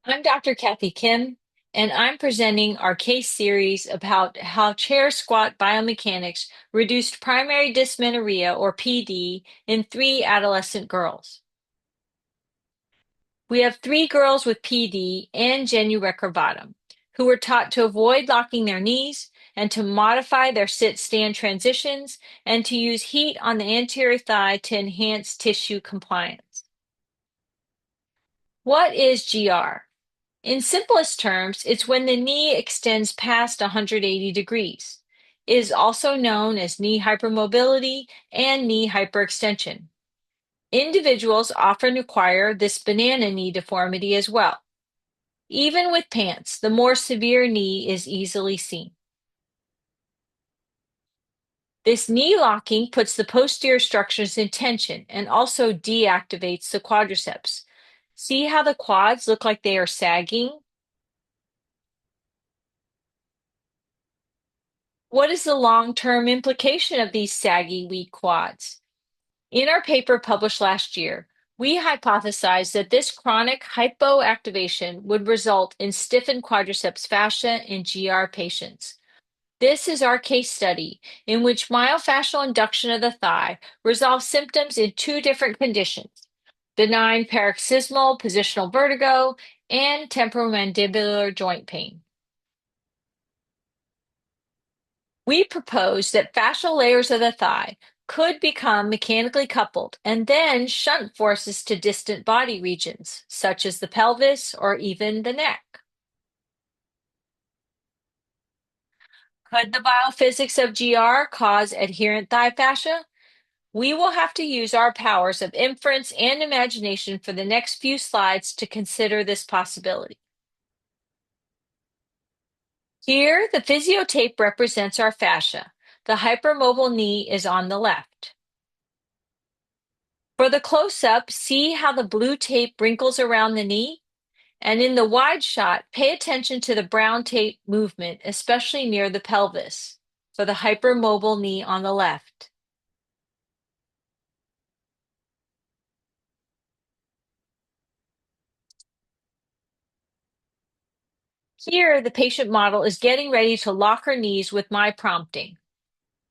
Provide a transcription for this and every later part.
I'm Dr. Kathy Kim, and I'm presenting our case series about how chair squat biomechanics reduced primary dysmenorrhea, or PD, in 3 adolescent girls. We have 3 girls with PD and genu recurvatum who were taught to avoid locking their knees and to modify their sit-stand transitions and to use heat on the anterior thigh to enhance tissue compliance. What is GR? In simplest terms, it's when the knee extends past 180 degrees. It is also known as knee hypermobility and knee hyperextension. Individuals often acquire this banana knee deformity as well. Even with pants, the more severe knee is easily seen. This knee locking puts the posterior structures in tension and also deactivates the quadriceps. See how the quads look like they are sagging? What is the long-term implication of these saggy, weak quads? In our paper published last year, we hypothesized that this chronic hypoactivation would result in stiffened quadriceps fascia in GR patients. This is our case study in which myofascial induction of the thigh resolves symptoms in 2 different conditions: benign paroxysmal positional vertigo and temporomandibular joint pain. We proposed that fascial layers of the thigh could become mechanically coupled and then shunt forces to distant body regions, such as the pelvis or even the neck. Could the biophysics of GR cause adherent thigh fascia? We will have to use our powers of inference and imagination for the next few slides to consider this possibility. Here, the physiotape represents our fascia. The hypermobile knee is on the left. For the close-up, see how the blue tape wrinkles around the knee? And in the wide shot, pay attention to the brown tape movement, especially near the pelvis, for the hypermobile knee on the left. Here, the patient model is getting ready to lock her knees with my prompting.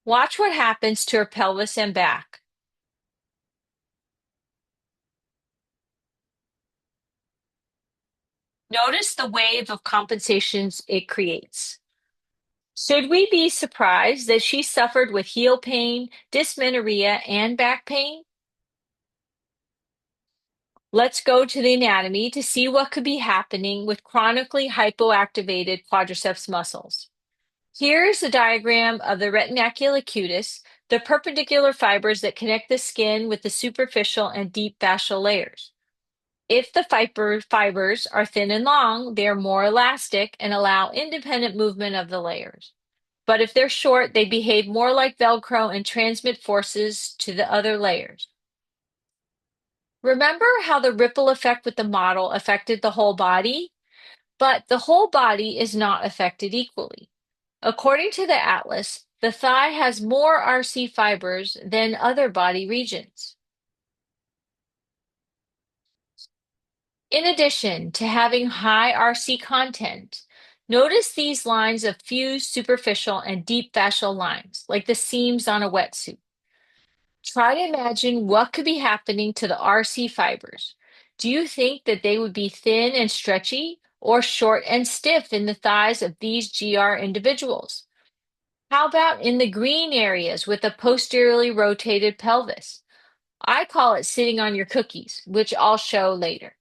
Watch what happens to her pelvis and back. Notice the wave of compensations it creates. Should we be surprised that she suffered with heel pain, dysmenorrhea, and back pain? Let's go to the anatomy to see what could be happening with chronically hypoactivated quadriceps muscles. Here's a diagram of the retinacula cutis, the perpendicular fibers that connect the skin with the superficial and deep fascial layers. If the fibers are thin and long, they are more elastic and allow independent movement of the layers. But if they're short, they behave more like Velcro and transmit forces to the other layers. Remember how the ripple effect with the model affected the whole body? But the whole body is not affected equally. According to the atlas, the thigh has more RC fibers than other body regions. In addition to having high RC content, notice these lines of fused superficial and deep fascial lines, like the seams on a wetsuit. Try to imagine what could be happening to the RC fibers. Do you think that they would be thin and stretchy or short and stiff in the thighs of these GR individuals? How about in the green areas with a posteriorly rotated pelvis? I call it sitting on your cookies, which I'll show later.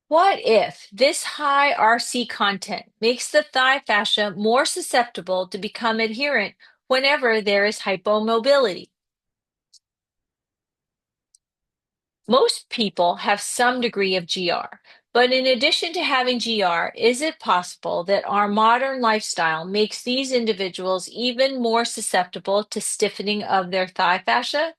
What if this high RC content makes the thigh fascia more susceptible to become adherent whenever there is hypomobility? Most people have some degree of GR, but in addition to having GR, is it possible that our modern lifestyle makes these individuals even more susceptible to stiffening of their thigh fascia?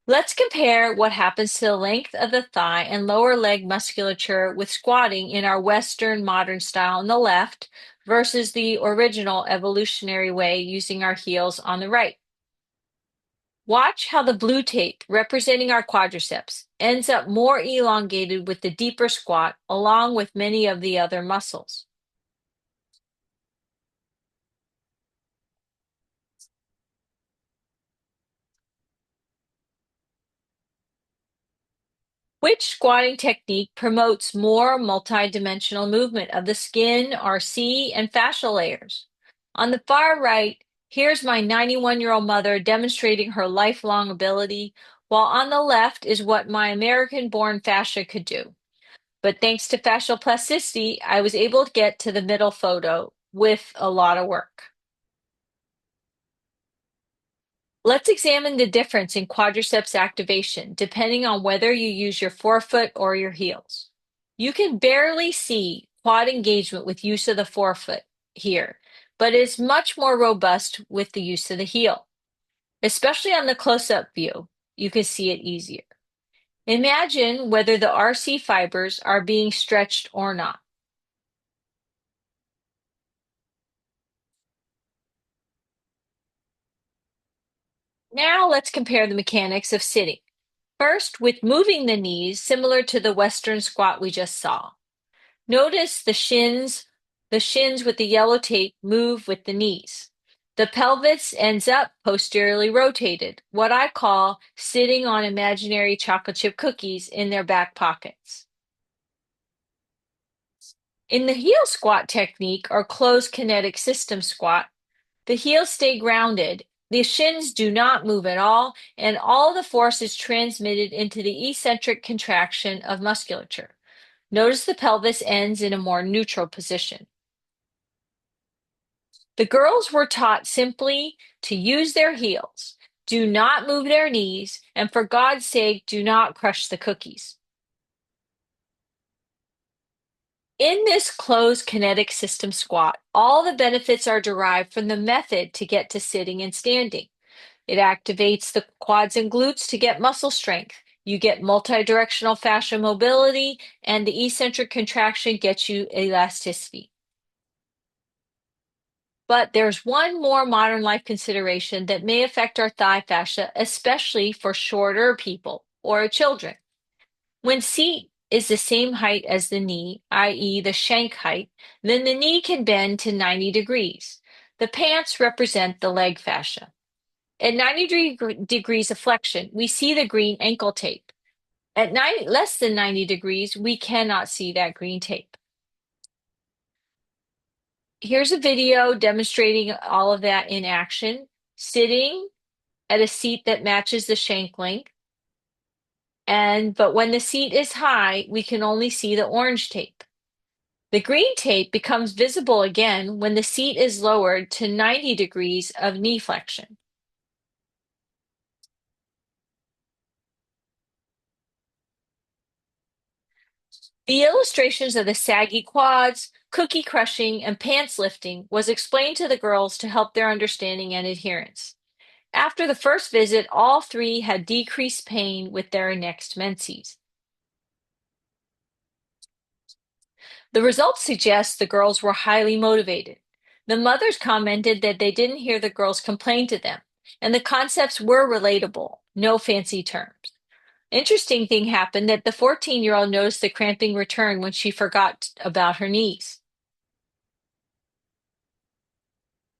Let's compare what happens to the length of the thigh and lower leg musculature with squatting in our Western modern style on the left versus the original evolutionary way using our heels on the right. Watch how the blue tape representing our quadriceps ends up more elongated with the deeper squat along with many of the other muscles. Which squatting technique promotes more multidimensional movement of the skin, RC, and fascial layers? On the far right, here's my 91-year-old mother demonstrating her lifelong ability, while on the left is what my American-born fascia could do. But thanks to fascial plasticity, I was able to get to the middle photo with a lot of work. Let's examine the difference in quadriceps activation depending on whether you use your forefoot or your heels. You can barely see quad engagement with use of the forefoot here, but it's much more robust with the use of the heel. Especially on the close-up view, you can see it easier. Imagine whether the RC fibers are being stretched or not. Now let's compare the mechanics of sitting. First, with moving the knees, similar to the Western squat we just saw. Notice the shins with the yellow tape move with the knees. The pelvis ends up posteriorly rotated, what I call sitting on imaginary chocolate chip cookies in their back pockets. In the heel squat technique or closed kinetic system squat, the heels stay grounded, the shins do not move at all, and all the force is transmitted into the eccentric contraction of musculature. Notice the pelvis ends in a more neutral position. The girls were taught simply to use their heels. Do not move their knees, and for God's sake, do not crush the cookies. In this closed kinetic system squat, all the benefits are derived from the method to get to sitting and standing. It activates the quads and glutes to get muscle strength. You get multidirectional fascia mobility, and the eccentric contraction gets you elasticity. But there's one more modern life consideration that may affect our thigh fascia, especially for shorter people or children. When seat is the same height as the knee, i.e. the shank height, then the knee can bend to 90 degrees. The pants represent the leg fascia. At 90 degrees of flexion, we see the green ankle tape. At less than 90 degrees, we cannot see that green tape. Here's a video demonstrating all of that in action, sitting at a seat that matches the shank length. But when the seat is high, we can only see the orange tape. The green tape becomes visible again when the seat is lowered to 90 degrees of knee flexion. The illustrations of the saggy quads, cookie crushing, and pants lifting was explained to the girls to help their understanding and adherence. After the first visit, all three had decreased pain with their next menses. The results suggest the girls were highly motivated. The mothers commented that they didn't hear the girls complain to them, and the concepts were relatable, no fancy terms. Interesting thing happened that the 14-year-old noticed the cramping return when she forgot about her knees.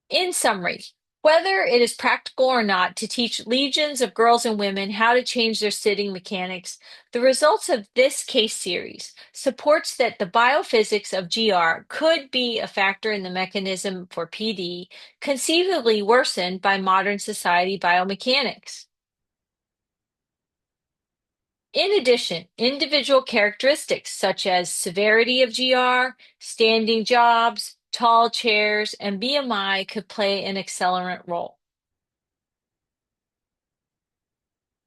In summary, whether it is practical or not to teach legions of girls and women how to change their sitting mechanics, the results of this case series supports that the biophysics of GR could be a factor in the mechanism for PD, conceivably worsened by modern society biomechanics. In addition, individual characteristics such as severity of GR, standing jobs, tall chairs, and BMI could play an accelerant role.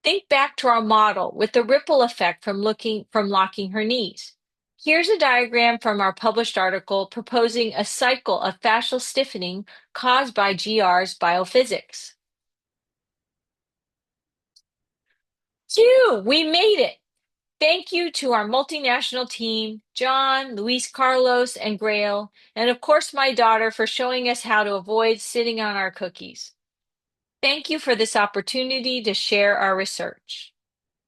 Think back to our model with the ripple effect from locking her knees. Here's a diagram from our published article proposing a cycle of fascial stiffening caused by GR's biophysics. Phew, we made it! Thank you to our multinational team, John, Luis Carlos, and Grail, and of course my daughter for showing us how to avoid sitting on our cookies. Thank you for this opportunity to share our research.